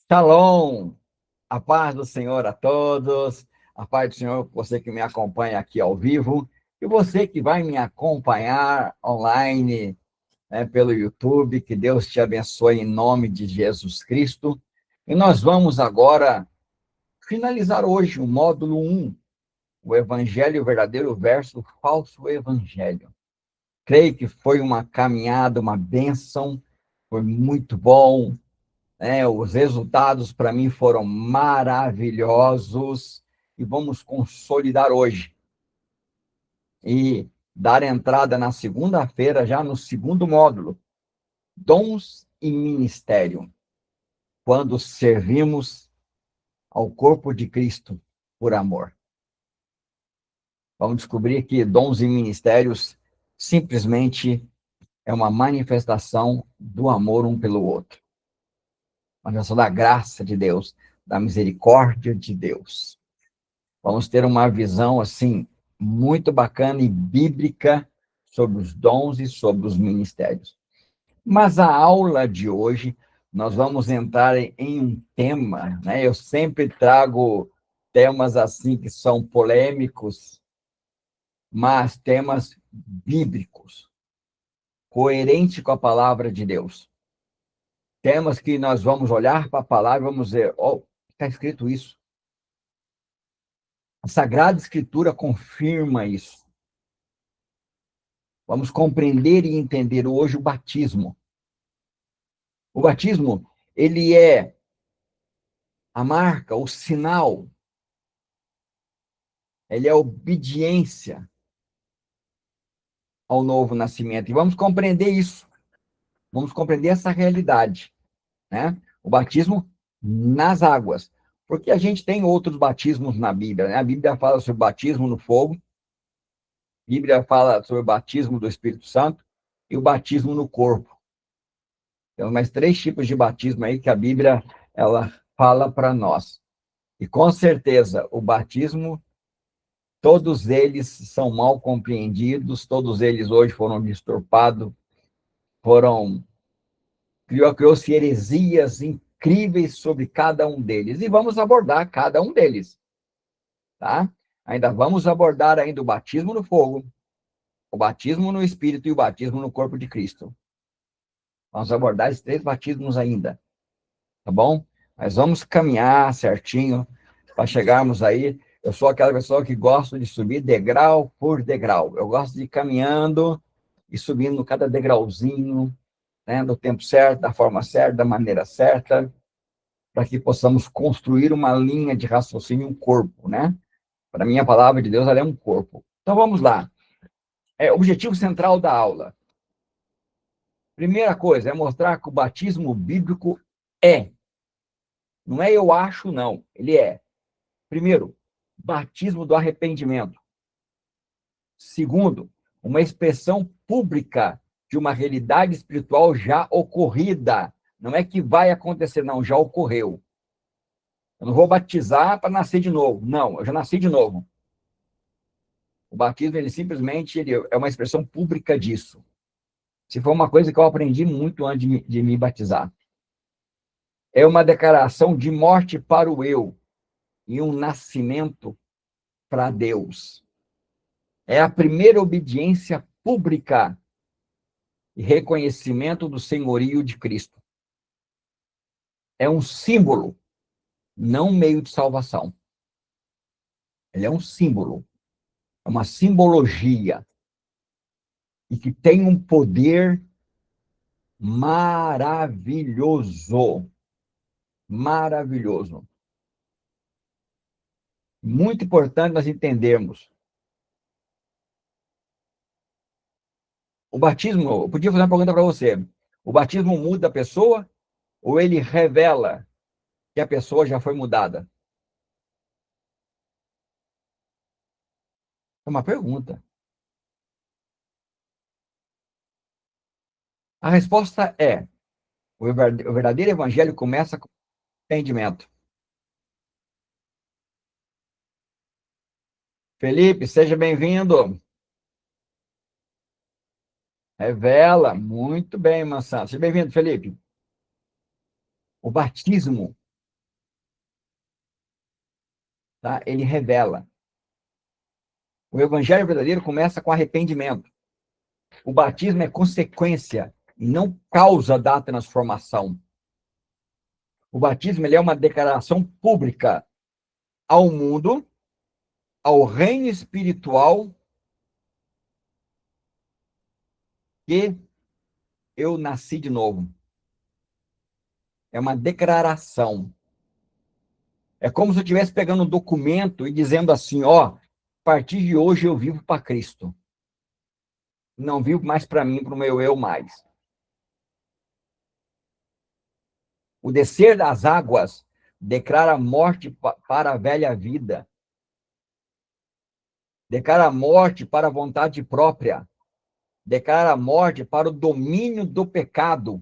Shalom, a paz do Senhor a todos, a paz do Senhor, você que me acompanha aqui ao vivo, e você que vai me acompanhar online, né, pelo YouTube, que Deus te abençoe em nome de Jesus Cristo. E nós vamos agora finalizar hoje o módulo 1, o Evangelho Verdadeiro versus o Falso Evangelho. Creio que foi uma caminhada, uma bênção, foi muito bom. Os resultados para mim foram maravilhosos e vamos consolidar hoje e dar entrada na segunda-feira, já no segundo módulo, dons e ministério, quando servimos ao corpo de Cristo por amor. Vamos descobrir que dons e ministérios simplesmente é uma manifestação do amor um pelo outro. Manifestação da graça de Deus, da misericórdia de Deus. Vamos ter uma visão, assim, muito bacana e bíblica sobre os dons e sobre os ministérios. Mas a aula de hoje, nós vamos entrar em um tema, né? Eu sempre trago temas, assim, que são polêmicos, mas temas bíblicos, coerentes com a palavra de Deus. Temas que nós vamos olhar para a palavra e vamos dizer, está escrito isso. A Sagrada Escritura confirma isso. Vamos compreender e entender hoje o batismo. O batismo, ele é a marca, o sinal, ele é a obediência ao novo nascimento. E vamos compreender isso. Vamos compreender essa realidade, né? O batismo nas águas. Porque a gente tem outros batismos na Bíblia, né? A Bíblia fala sobre o batismo no fogo, a Bíblia fala sobre o batismo do Espírito Santo e o batismo no corpo. Tem mais 3 tipos de batismo aí que a Bíblia ela fala para nós. E com certeza o batismo, todos eles são mal compreendidos, todos eles hoje foram distorpados, criou-se heresias incríveis sobre cada um deles. E vamos abordar cada um deles, tá? Ainda vamos abordar ainda o batismo no fogo, o batismo no Espírito e o batismo no corpo de Cristo. Vamos abordar esses 3 batismos ainda, tá bom? Mas vamos caminhar certinho para chegarmos aí. Eu sou aquela pessoa que gosta de subir degrau por degrau. Eu gosto de ir caminhando e subindo cada degrauzinho, né, no tempo certo, da forma certa, da maneira certa, para que possamos construir uma linha de raciocínio, um corpo, né? Para mim, a palavra de Deus, ela é um corpo. Então, vamos lá. Objetivo central da aula. Primeira coisa, é mostrar que o batismo bíblico é. Não é eu acho, não. Ele é. Primeiro, batismo do arrependimento. Segundo, uma expressão pública de uma realidade espiritual já ocorrida. Não é que vai acontecer, não, já ocorreu. Eu não vou batizar para nascer de novo. Não, eu já nasci de novo. O batismo, ele simplesmente ele é uma expressão pública disso. Se for uma coisa que eu aprendi muito antes de me batizar. É uma declaração de morte para o eu e um nascimento para Deus. É a primeira obediência pública e reconhecimento do senhorio de Cristo. É um símbolo, não um meio de salvação. Ele é um símbolo, é uma simbologia, e que tem um poder maravilhoso. Maravilhoso. Muito importante nós entendermos. O batismo, eu podia fazer uma pergunta para você. O batismo muda a pessoa ou ele revela que a pessoa já foi mudada? É uma pergunta. A resposta é: o verdadeiro evangelho começa com entendimento. Felipe, seja bem-vindo. Revela. Muito bem, Mansão. Seja bem-vindo, Felipe. O batismo tá? Ele revela. O evangelho verdadeiro começa com arrependimento. O batismo é consequência e não causa da transformação. O batismo ele é uma declaração pública ao mundo, ao reino espiritual, que eu nasci de novo. É uma declaração. É como se eu estivesse pegando um documento e dizendo assim, ó, a partir de hoje eu vivo para Cristo. Não vivo mais para mim, para o meu eu mais. O descer das águas declara morte para a velha vida. Declara morte para a vontade própria. Declara morte para o domínio do pecado.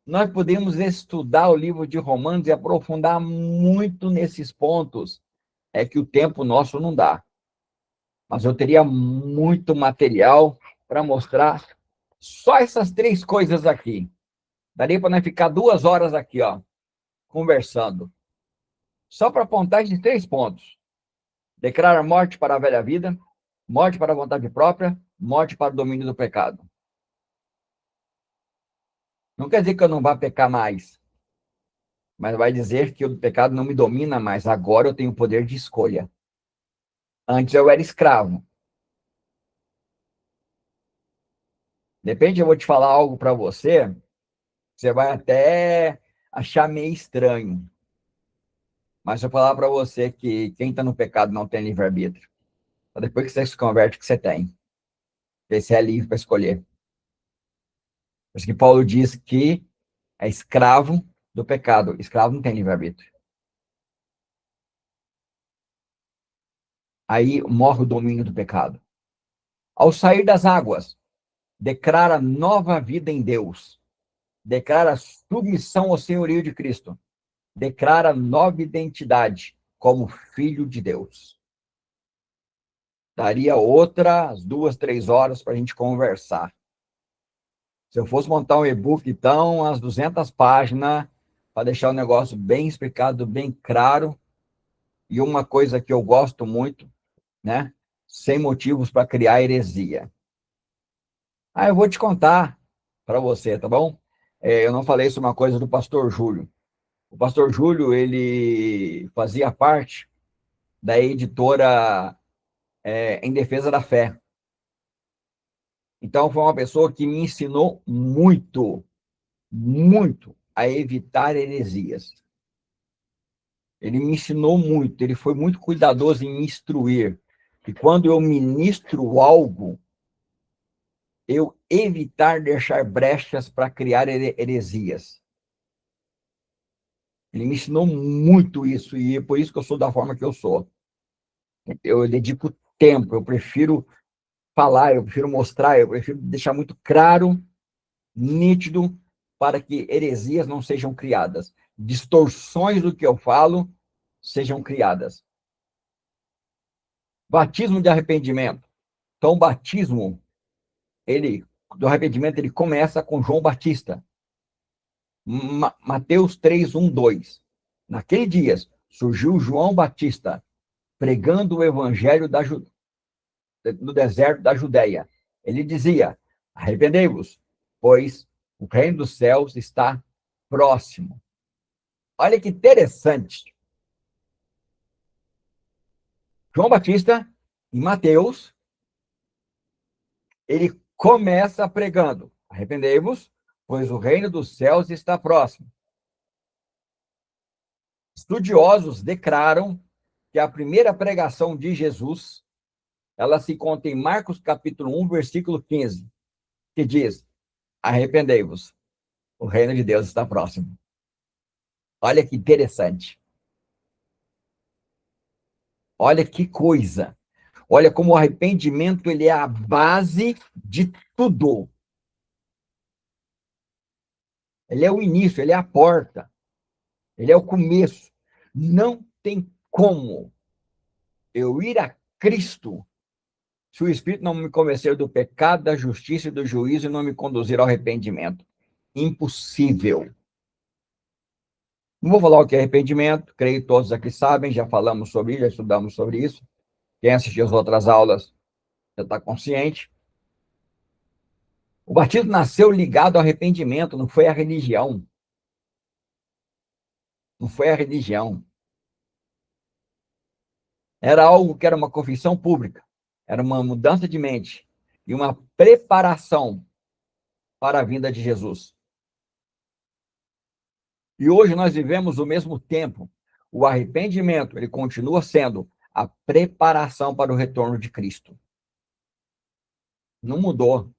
Nós podemos estudar o livro de Romanos e aprofundar muito nesses pontos. É que o tempo nosso não dá. Mas eu teria muito material para mostrar só essas 3 coisas aqui. Daria para nós ficar 2 horas aqui, ó, conversando. Só para apontar esses 3 pontos. Declara morte para a velha vida, morte para a vontade própria, morte para o domínio do pecado. Não quer dizer que eu não vá pecar mais, mas vai dizer que o pecado não me domina mais. Agora eu tenho o poder de escolha. Antes eu era escravo. De repente eu vou te falar algo para você, você vai até achar meio estranho. Mas se eu falar para você que quem está no pecado não tem livre-arbítrio, depois que você se converte, que você tem. Você é livre para escolher. Por isso que Paulo diz que é escravo do pecado. Escravo não tem livre-arbítrio. Aí morre o domínio do pecado. Ao sair das águas, declara nova vida em Deus. Declara submissão ao senhorio de Cristo. Declara nova identidade como filho de Deus. Daria outras 2, 3 horas para a gente conversar. Se eu fosse montar um e-book, então, as 200 páginas, para deixar o negócio bem explicado, bem claro. E uma coisa que eu gosto muito, né? Sem motivos para criar heresia. Eu vou te contar para você, tá bom? Eu não falei isso, uma coisa do pastor Júlio. O pastor Júlio, ele fazia parte da editora Em Defesa da Fé. Então, foi uma pessoa que me ensinou muito, muito a evitar heresias. Ele me ensinou muito, ele foi muito cuidadoso em me instruir. E quando eu ministro algo, eu evitar deixar brechas para criar heresias. Ele me ensinou muito isso, e é por isso que eu sou da forma que eu sou. Eu dedico tempo, eu prefiro falar, eu prefiro mostrar, eu prefiro deixar muito claro, nítido, para que heresias não sejam criadas. Distorções do que eu falo sejam criadas. Batismo de arrependimento. Então, o batismo do arrependimento, ele começa com João Batista. Mateus 3, 1, 2. Naquele dia, surgiu João Batista, pregando o evangelho no deserto da Judéia. Ele dizia, arrependei-vos, pois o reino dos céus está próximo. Olha que interessante. João Batista, em Mateus, ele começa pregando, arrependei-vos, pois o reino dos céus está próximo. Estudiosos declaram que a primeira pregação de Jesus, ela se conta em Marcos capítulo 1, versículo 15, que diz, arrependei-vos, o reino de Deus está próximo. Olha que interessante. Olha que coisa. Olha como o arrependimento ele é a base de tudo. Ele é o início, ele é a porta. Ele é o começo. Não tem como eu ir a Cristo se o Espírito não me convencer do pecado, da justiça e do juízo e não me conduzir ao arrependimento. Impossível. Não vou falar o que é arrependimento, creio que todos aqui sabem, já falamos sobre isso, já estudamos sobre isso. Quem assistiu as outras aulas já está consciente. O batismo nasceu ligado ao arrependimento, não foi a religião. Não foi a religião. Era algo que era uma confissão pública, era uma mudança de mente e uma preparação para a vinda de Jesus. E hoje nós vivemos o mesmo tempo. O arrependimento, ele continua sendo a preparação para o retorno de Cristo. Não mudou.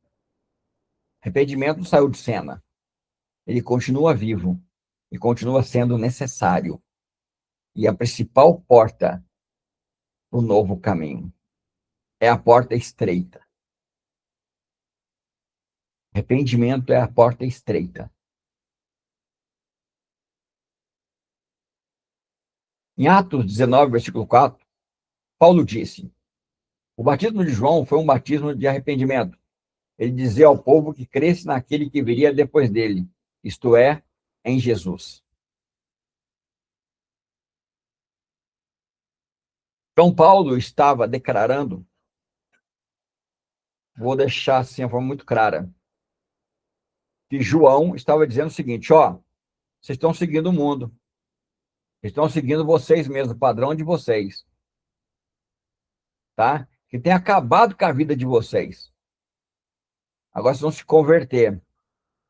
Arrependimento não saiu de cena. Ele continua vivo e continua sendo necessário. E a principal porta do novo caminho é a porta estreita. Arrependimento é a porta estreita. Em Atos 19, versículo 4, Paulo disse: o batismo de João foi um batismo de arrependimento. Ele dizia ao povo que cresce naquele que viria depois dele, isto é, em Jesus. Então, Paulo estava declarando, vou deixar assim a forma muito clara, que João estava dizendo o seguinte: ó, vocês estão seguindo o mundo, estão seguindo vocês mesmos, o padrão de vocês, tá? Que tem acabado com a vida de vocês. Agora vocês vão se converter.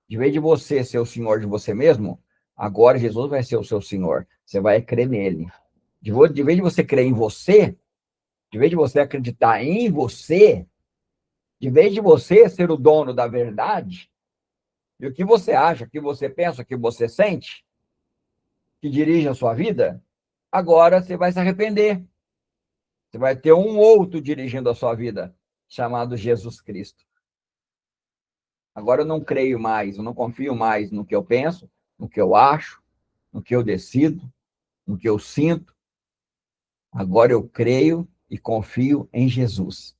De vez de você ser o senhor de você mesmo, agora Jesus vai ser o seu senhor. Você vai crer nele. De vez de você crer em você, de vez de você acreditar em você, de vez de você ser o dono da verdade, e o que você acha, o que você pensa, o que você sente, que dirige a sua vida, agora você vai se arrepender. Você vai ter um outro dirigindo a sua vida, chamado Jesus Cristo. Agora eu não creio mais, eu não confio mais no que eu penso, no que eu acho, no que eu decido, no que eu sinto. Agora eu creio e confio em Jesus.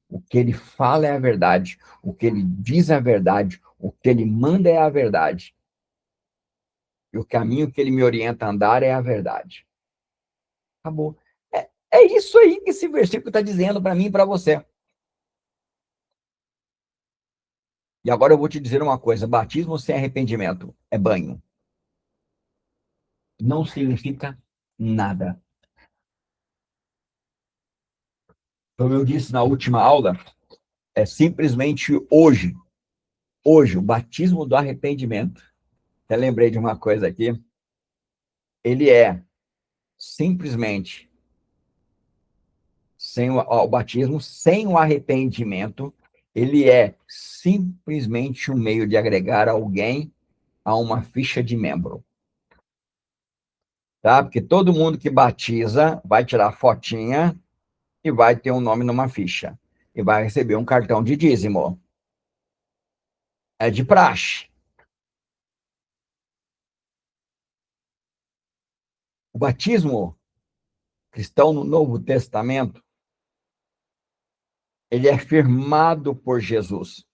O que ele fala é a verdade, o que ele diz é a verdade, o que ele manda é a verdade. E o caminho que ele me orienta a andar é a verdade. Acabou. É isso aí que esse versículo está dizendo para mim e para você. E agora eu vou te dizer uma coisa: batismo sem arrependimento é banho. Não significa nada. Como eu disse na última aula, é simplesmente hoje, o batismo do arrependimento. Até lembrei de uma coisa aqui. Ele é simplesmente sem o batismo, sem o arrependimento, ele é simplesmente um meio de agregar alguém a uma ficha de membro. Tá? Porque todo mundo que batiza vai tirar fotinha e vai ter um nome numa ficha. E vai receber um cartão de dízimo. É de praxe. O batismo cristão no Novo Testamento, ele é firmado por Jesus.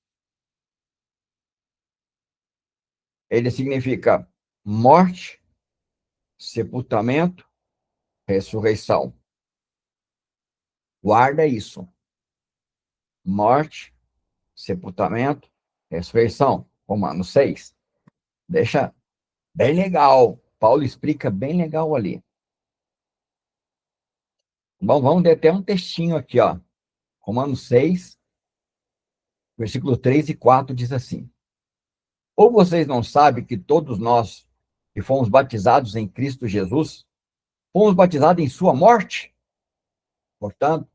Ele significa morte, sepultamento, ressurreição. Guarda isso. Morte, sepultamento, ressurreição. Romanos 6. Deixa bem legal. Paulo explica bem legal ali. Bom, vamos ter até um textinho aqui, ó. Romanos 6, versículo 3 e 4 diz assim: ou vocês não sabem que todos nós que fomos batizados em Cristo Jesus, fomos batizados em sua morte? Portanto,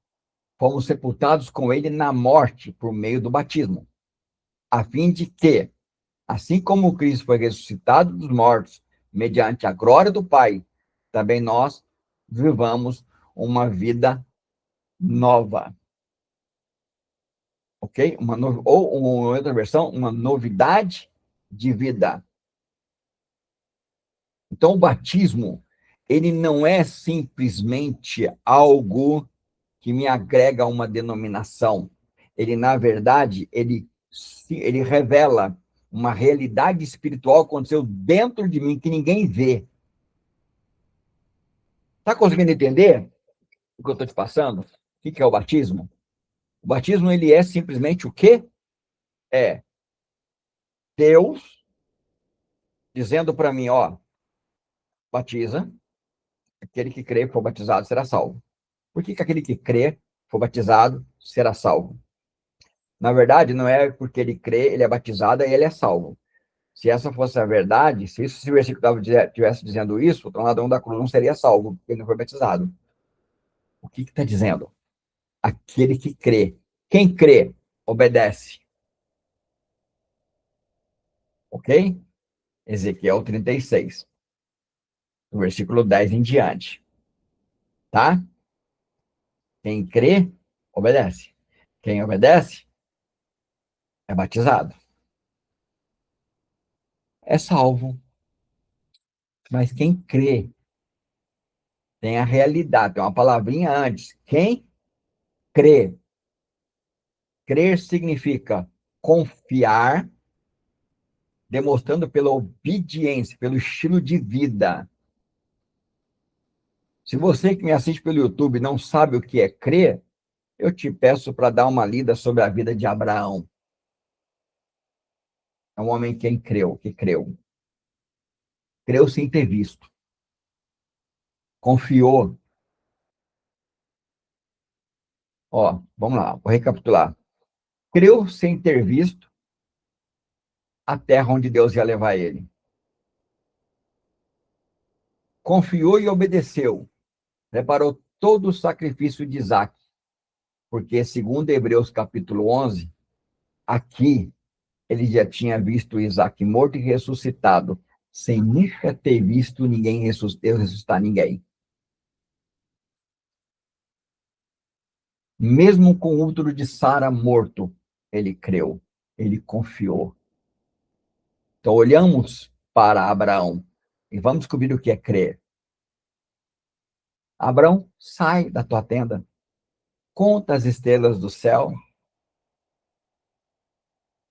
fomos sepultados com ele na morte por meio do batismo, a fim de que, assim como Cristo foi ressuscitado dos mortos, mediante a glória do Pai, também nós vivamos uma vida nova. Ok? Ou uma outra versão, uma novidade de vida. Então, o batismo, ele não é simplesmente algo que me agrega a uma denominação. Ele, na verdade, ele revela uma realidade espiritual que aconteceu dentro de mim que ninguém vê. Está conseguindo entender o que eu estou te passando? O que é o batismo? O batismo, ele é simplesmente o quê? É Deus dizendo para mim, ó, batiza, aquele que crê e for batizado será salvo. Por que aquele que crê, for batizado, será salvo? Na verdade, não é porque ele crê, ele é batizado e ele é salvo. Se essa fosse a verdade, se esse versículo estivesse dizendo isso, o ladrão da cruz não seria salvo, porque ele não foi batizado. O que está dizendo? Aquele que crê. Quem crê, obedece. Ok? Ezequiel 36, do versículo 10 em diante. Tá? Quem crê, obedece. Quem obedece, é batizado. É salvo. Mas quem crê, tem a realidade, tem uma palavrinha antes. Quem crê. Crer significa confiar, demonstrando pela obediência, pelo estilo de vida. Se você que me assiste pelo YouTube não sabe o que é crer, eu te peço para dar uma lida sobre a vida de Abraão. É um homem que creu, que creu. Creu sem ter visto. Confiou. Ó, vamos lá, vou recapitular. Creu sem ter visto a terra onde Deus ia levar ele. Confiou e obedeceu. Preparou todo o sacrifício de Isaac. Porque, segundo Hebreus capítulo 11, aqui ele já tinha visto Isaac morto e ressuscitado, sem nunca ter visto ninguém ressuscitar ninguém. Mesmo com o útero de Sara morto, ele creu, ele confiou. Então, olhamos para Abraão e vamos descobrir o que é crer. Abraão, sai da tua tenda, conta as estrelas do céu,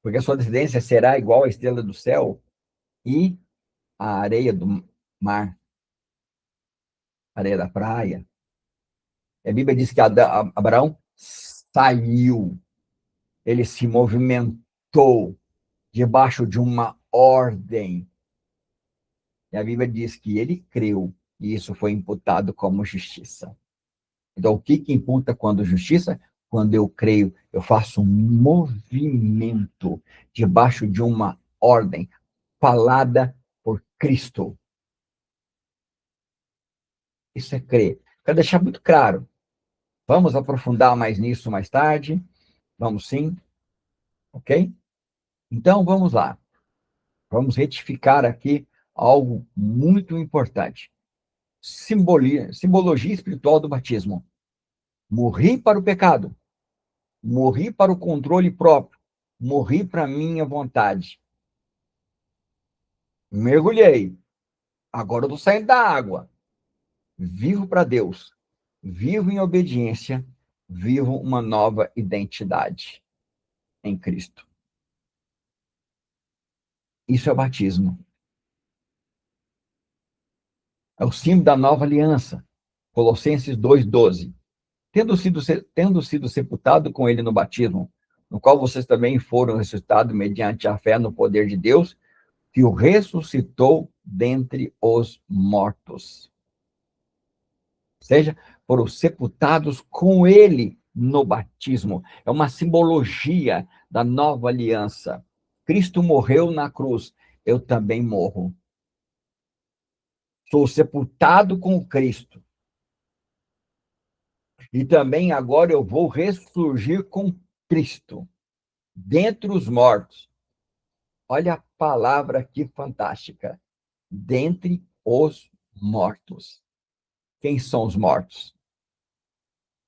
porque a sua descendência será igual à estrela do céu e à areia do mar, areia da praia. A Bíblia diz que Abraão saiu, ele se movimentou debaixo de uma ordem. E a Bíblia diz que ele creu e isso foi imputado como justiça. Então, o que imputa quando justiça? Quando eu creio, eu faço um movimento debaixo de uma ordem falada por Cristo. Isso é crer. Quero deixar muito claro. Vamos aprofundar mais nisso mais tarde. Vamos sim, ok? Então, vamos lá. Vamos retificar aqui algo muito importante. Simbologia espiritual do batismo. Morri para o pecado. Morri para o controle próprio. Morri para a minha vontade. Mergulhei. Agora eu estou saindo da água. Vivo para Deus. Vivo em obediência. Vivo uma nova identidade em Cristo. Isso é o batismo. É o símbolo da nova aliança. Colossenses 2:12. Tendo sido sepultado com ele no batismo, no qual vocês também foram ressuscitados mediante a fé no poder de Deus, que o ressuscitou dentre os mortos. Ou seja, foram sepultados com ele no batismo. É uma simbologia da nova aliança. Cristo morreu na cruz, eu também morro. Sou sepultado com Cristo. E também agora eu vou ressurgir com Cristo, dentre os mortos. Olha a palavra que fantástica. Dentre os mortos. Quem são os mortos?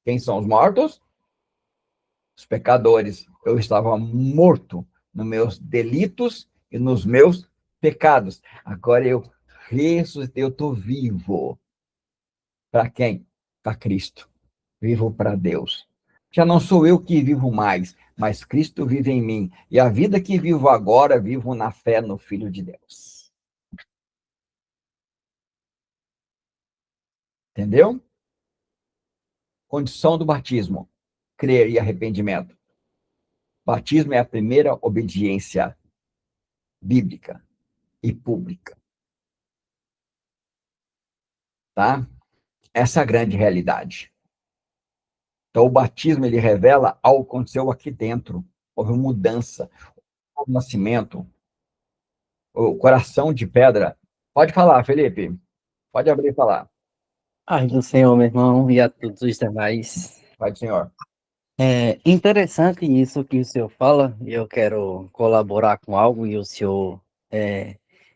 Quem são os mortos? Os pecadores. Eu estava morto nos meus delitos e nos meus pecados. Agora eu ressuscitei, eu estou vivo. Para quem? Para Cristo. Vivo para Deus. Já não sou eu que vivo mais, mas Cristo vive em mim. E a vida que vivo agora, vivo na fé no Filho de Deus. Entendeu? Condição do batismo: crer e arrependimento. Batismo é a primeira obediência bíblica e pública. Tá? Essa é a grande realidade. Então, o batismo, ele revela algo que aconteceu aqui dentro. Houve mudança, houve nascimento, o coração de pedra. Pode falar, Felipe. Pode abrir e falar. Paz do Senhor, meu irmão, e a todos os demais. Vai, senhor. É interessante isso que o senhor fala, e eu quero colaborar com algo e o senhor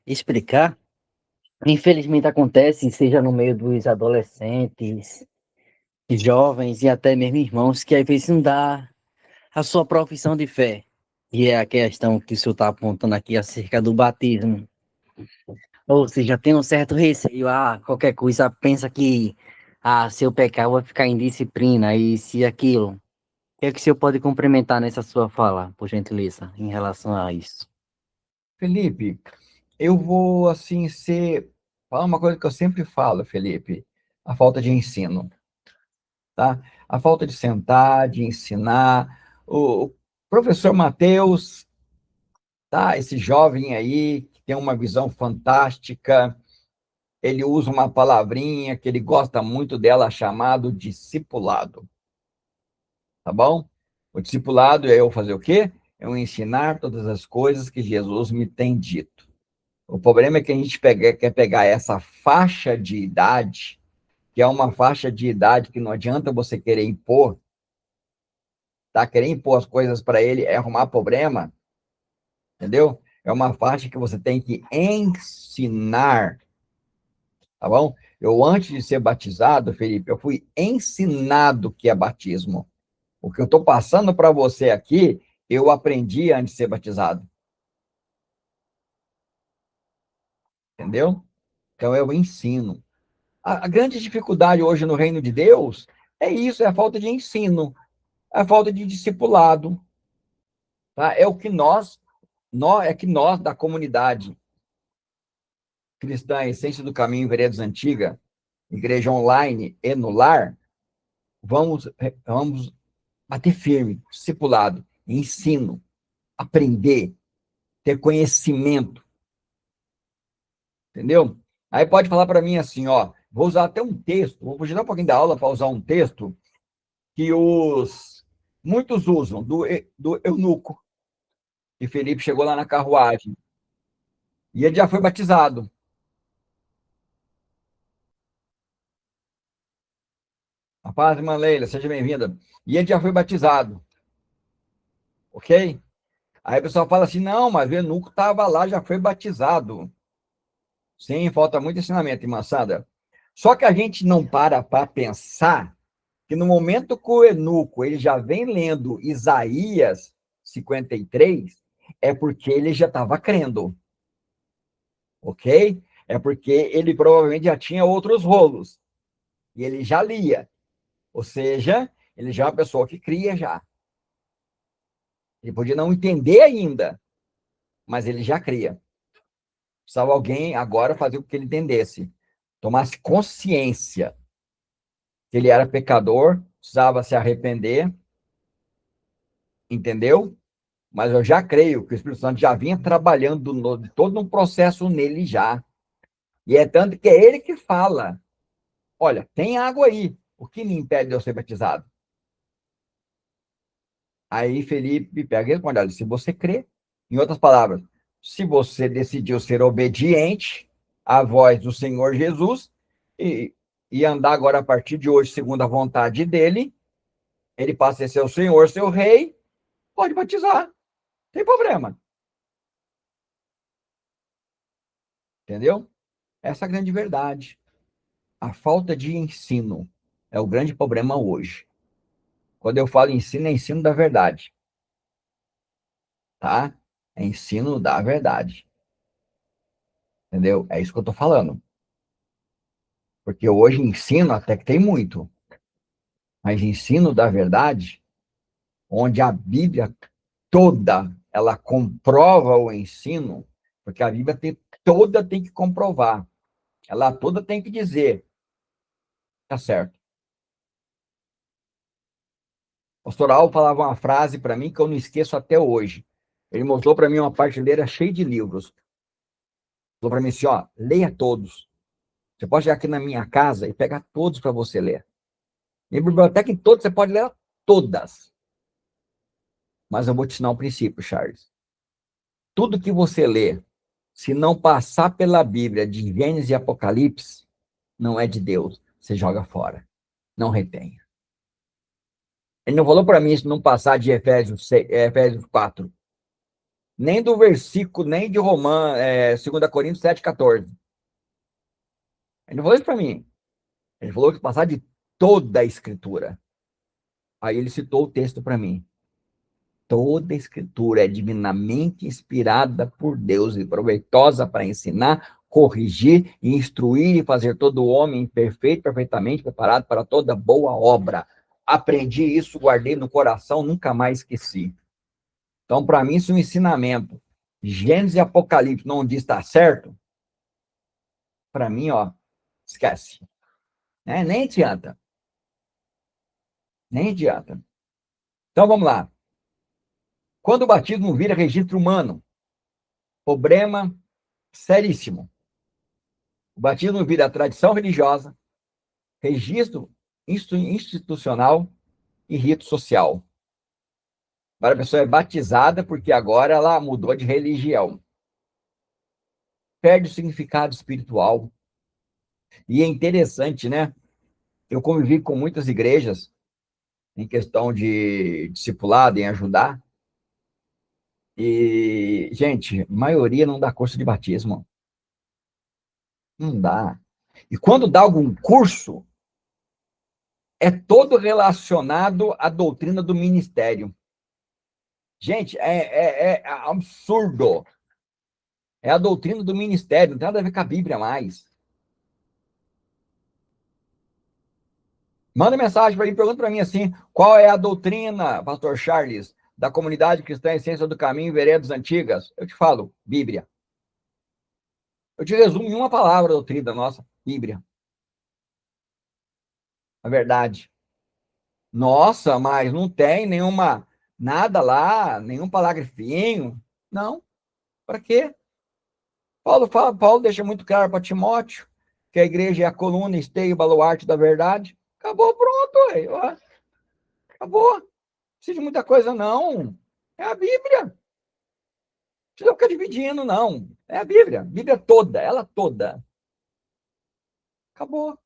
explicar. Infelizmente acontece, seja no meio dos adolescentes, jovens e até mesmo irmãos, que às vezes não dá a sua profissão de fé. E é a questão que o senhor está apontando aqui acerca do batismo. Ou seja, tem um certo receio, qualquer coisa, pensa que, se eu pecar, eu vou ficar em disciplina, e se aquilo. O que é que o senhor pode complementar nessa sua fala, por gentileza, em relação a isso? Felipe, eu vou, assim, falar uma coisa que eu sempre falo, Felipe: a falta de ensino, tá? A falta de sentar, de ensinar. O professor Mateus, tá? Esse jovem aí, que tem uma visão fantástica, ele usa uma palavrinha que ele gosta muito dela, chamado discipulado, tá bom? O discipulado é eu fazer o quê? Eu ensinar todas as coisas que Jesus me tem dito. O problema é que a gente quer pegar essa faixa de idade, que é uma faixa de idade que não adianta você querer impor, tá? Querer impor as coisas para ele é arrumar problema, entendeu? É uma faixa que você tem que ensinar, tá bom? Eu, antes de ser batizado, Felipe, eu fui ensinado o que é batismo. O que eu estou passando para você aqui, eu aprendi antes de ser batizado, entendeu? Então, eu ensino. A grande dificuldade hoje no reino de Deus é isso, é a falta de ensino, é a falta de discipulado, tá? É o que nós da comunidade cristã Essência do Caminho Veredas Antiga, igreja online e no lar, vamos bater firme, discipulado, ensino, aprender, ter conhecimento, entendeu? Aí pode falar para mim assim, ó, vou usar até um texto, vou fugir um pouquinho da aula para usar um texto que muitos usam, do eunuco, que Felipe chegou lá na carruagem, e ele já foi batizado. A paz, irmã Leila, seja bem-vinda. E ele já foi batizado, ok? Aí o pessoal fala assim, não, mas o eunuco estava lá, já foi batizado. Sim, falta muito ensinamento, irmã Sandra. Só que a gente não para pensar que no momento que o eunuco ele já vem lendo Isaías 53, é porque ele já estava crendo, ok? É porque ele provavelmente já tinha outros rolos, e ele já lia. Ou seja, ele já é uma pessoa que cria já. Ele podia não entender ainda, mas ele já cria. Precisava alguém agora fazer com que ele entendesse, tomasse consciência que ele era pecador, precisava se arrepender, entendeu? Mas eu já creio que o Espírito Santo já vinha trabalhando todo um processo nele já. E é tanto que é ele que fala: olha, tem água aí, o que me impede de eu ser batizado? Aí Felipe pega e responde: olha, se você crê, em outras palavras, se você decidiu ser obediente à voz do Senhor Jesus e andar agora a partir de hoje segundo a vontade dele, ele passa a ser o Senhor, seu rei, pode batizar, não tem problema. Entendeu? Essa é a grande verdade. A falta de ensino é o grande problema hoje. Quando eu falo ensino, é ensino da verdade, tá? É ensino da verdade, entendeu? É isso que eu tô falando. Porque hoje ensino até que tem muito, mas ensino da verdade, onde a Bíblia toda, ela comprova o ensino, porque a Bíblia toda tem que comprovar. Ela toda tem que dizer Tá certo. O pastor Al falava uma frase para mim que eu não esqueço até hoje. Ele mostrou para mim uma prateleira cheia de livros. Falou para mim assim, ó, leia todos. Você pode chegar aqui na minha casa e pegar todos para você ler. Minha biblioteca em todos, você pode ler todas. Mas eu vou te ensinar um princípio, Charles. Tudo que você lê, se não passar pela Bíblia de Gênesis e Apocalipse, não é de Deus. Você joga fora. Não retenha. Ele não falou para mim se não passar de Efésios 4. Nem do versículo, nem de Romanos, 2 Coríntios 7,14. Ele não falou isso para mim. Ele falou que passar de toda a Escritura. Aí ele citou o texto para mim. Toda a Escritura é divinamente inspirada por Deus e proveitosa para ensinar, corrigir, instruir e fazer todo homem perfeito, perfeitamente preparado para toda boa obra. Aprendi isso, guardei no coração, nunca mais esqueci. Então, para mim, isso é um ensinamento. Gênesis e Apocalipse não diz está certo? Para mim, ó, esquece. Nem adianta. Nem adianta. Então, vamos lá. Quando o batismo vira registro humano, problema seríssimo. O batismo vira tradição religiosa, registro institucional e rito social. Agora a pessoa é batizada porque agora ela mudou de religião. Perde o significado espiritual. E é interessante, né? Eu convivi com muitas igrejas em questão de discipulado, em ajudar. E, gente, a maioria não dá curso de batismo. Não dá. E quando dá algum curso, é todo relacionado à doutrina do ministério. Gente, é absurdo. É a doutrina do ministério, não tem nada a ver com a Bíblia mais. Manda mensagem para mim, pergunta para mim assim, qual é a doutrina, pastor Charles, da comunidade cristã Essência do Caminho, Veredas Antigas? Eu te falo, Bíblia. Eu te resumo em uma palavra a doutrina nossa, Bíblia. A verdade. Nossa, mas não tem nada lá, nenhum parágrafinho. Não. Para quê? Paulo deixa muito claro para Timóteo que a igreja é a coluna, esteio, baluarte da verdade. Acabou, pronto. Ué. Acabou. Não precisa de muita coisa, não. É a Bíblia. Não precisa ficar dividindo, não. É a Bíblia. A Bíblia toda, ela toda. Acabou.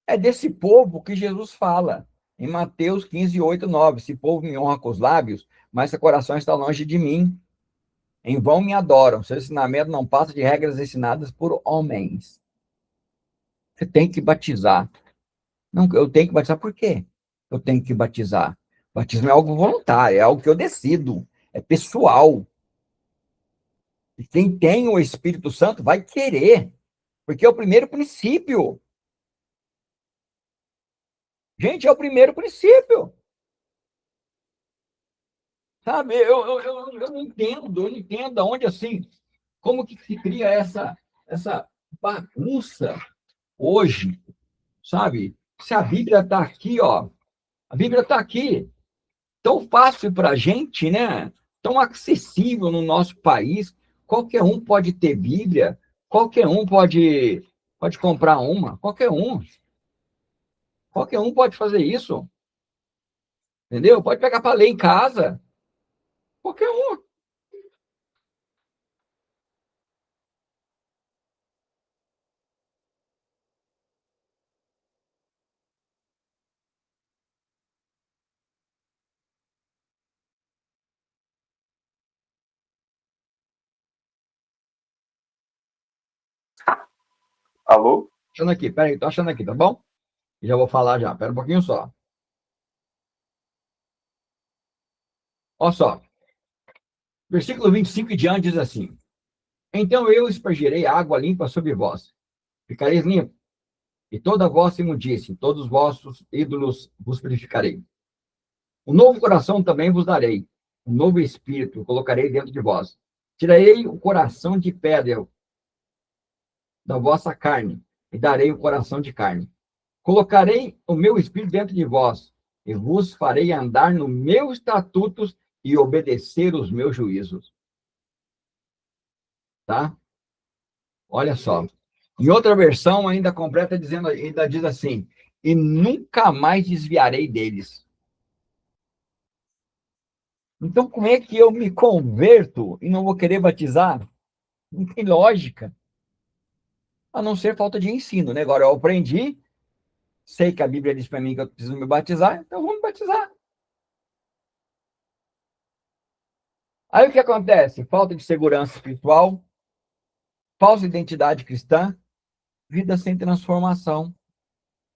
É desse povo que Jesus fala. Em Mateus 15, 8, 9. Esse povo me honra com os lábios, mas seu coração está longe de mim. Em vão me adoram. Seu ensinamento não passa de regras ensinadas por homens. Você tem que batizar. Não, eu tenho que batizar por quê? Eu tenho que batizar. Batismo é algo voluntário, é algo que eu decido. É pessoal. E quem tem o Espírito Santo vai querer. Porque é o primeiro princípio. Gente, é o primeiro princípio. Sabe, eu não entendo aonde assim, como que se cria essa bagunça hoje, sabe? Se a Bíblia está aqui, ó, a Bíblia está aqui, tão fácil para a gente, né? Tão acessível no nosso país, qualquer um pode ter Bíblia, qualquer um pode comprar uma, qualquer um pode fazer isso, entendeu? Pode pegar para ler em casa, qualquer um. Alô? Achando aqui, peraí, tô achando aqui, tá bom? Já vou falar já, pera um pouquinho só. Olha só, versículo 25 e diante diz assim: Então eu espargirei água limpa sobre vós, ficareis limpos, e toda a vossa imundície, todos os vossos ídolos vos purificarei. Um novo coração também vos darei, um novo espírito colocarei dentro de vós. Tirarei o coração de pedra da vossa carne, e darei o coração de carne. Colocarei o meu espírito dentro de vós, e vos farei andar nos meus estatutos e obedecer os meus juízos. Tá? Olha só. Em outra versão, ainda completa, dizendo, ainda diz assim: e nunca mais desviarei deles. Então, como é que eu me converto e não vou querer batizar? Não tem lógica. A não ser falta de ensino, né? Agora eu aprendi, sei que a Bíblia diz para mim que eu preciso me batizar, então eu vou me batizar. Aí o que acontece? Falta de segurança espiritual, falsa identidade cristã, vida sem transformação,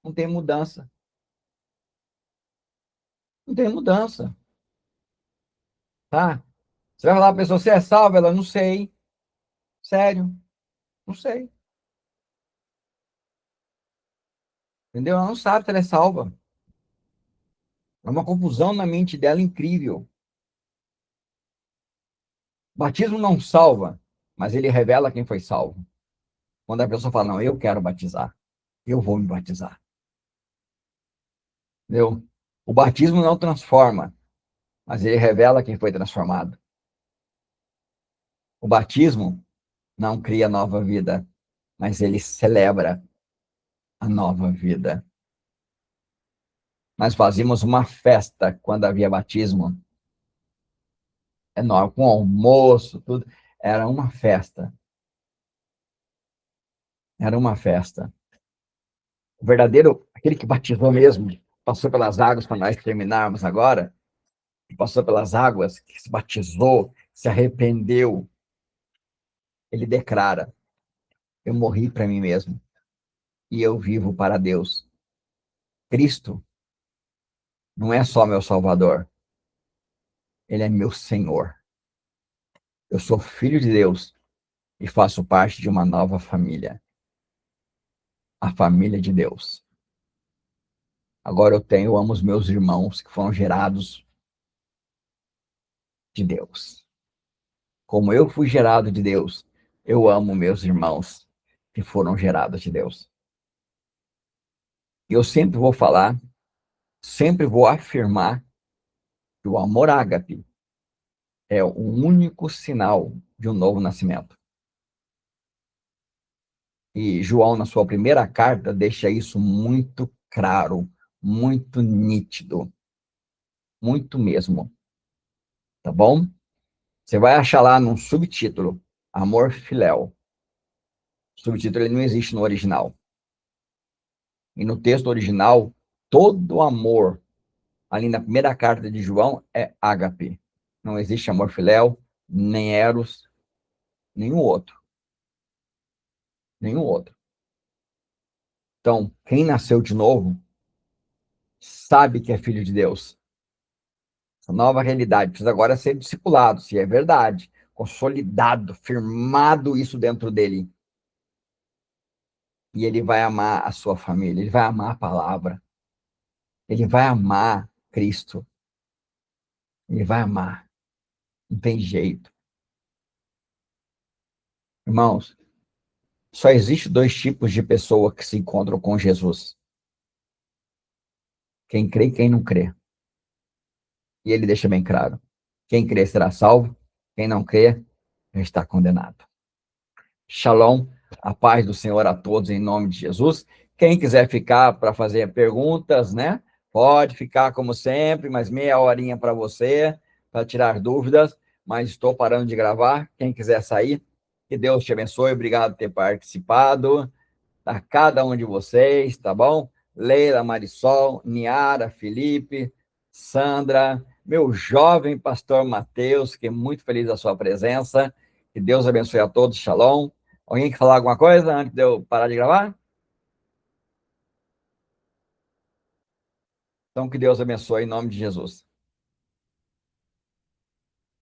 não tem mudança. Não tem mudança, tá? Você vai falar para a pessoa, você é salva? Ela, não sei. Sério, não sei. Entendeu? Ela não sabe se ela é salva. É uma confusão na mente dela incrível. Batismo não salva, mas ele revela quem foi salvo. Quando a pessoa fala, não, eu quero batizar, eu vou me batizar. Entendeu? O batismo não transforma, mas ele revela quem foi transformado. O batismo não cria nova vida, mas ele celebra a nova vida. Nós fazíamos uma festa quando havia batismo, enorme, com almoço, tudo. Era uma festa. Era uma festa. O verdadeiro, aquele que batizou mesmo, passou pelas águas para nós terminarmos agora, que passou pelas águas, que se batizou, se arrependeu, ele declara: eu morri para mim mesmo e eu vivo para Deus. Cristo não é só meu Salvador, ele é meu Senhor. Eu sou filho de Deus e faço parte de uma nova família, a família de Deus. Agora eu amo os meus irmãos que foram gerados de Deus. Como eu fui gerado de Deus, eu amo meus irmãos que foram gerados de Deus. E eu sempre vou falar, sempre vou afirmar que o amor ágape é o único sinal de um novo nascimento. E João, na sua primeira carta, deixa isso muito claro, muito nítido, muito mesmo. Tá bom? Você vai achar lá num subtítulo, Amor Filéu. O subtítulo ele não existe no original. E no texto original, todo amor, ali na primeira carta de João, é ágape. Não existe amor filéu, nem eros, nenhum outro. Nenhum outro. Então, quem nasceu de novo, sabe que é filho de Deus. Essa nova realidade precisa agora ser discipulado, se é verdade, consolidado, firmado isso dentro dele. E ele vai amar a sua família, ele vai amar a palavra, ele vai amar Cristo, ele vai amar, não tem jeito. Irmãos, só existe dois tipos de pessoa que se encontram com Jesus. Quem crê e quem não crê. E ele deixa bem claro. Quem crê será salvo, quem não crê já está condenado. Shalom, a paz do Senhor a todos em nome de Jesus. Quem quiser ficar para fazer perguntas, né? Pode ficar como sempre, mais meia horinha para você, para tirar dúvidas, mas estou parando de gravar. Quem quiser sair, que Deus te abençoe. Obrigado por ter participado. A cada um de vocês, tá bom? Leila, Marisol, Niara, Felipe, Sandra, meu jovem pastor Mateus, fiquei muito feliz da sua presença. Que Deus abençoe a todos, shalom. Alguém quer falar alguma coisa antes de eu parar de gravar? Então, que Deus abençoe em nome de Jesus.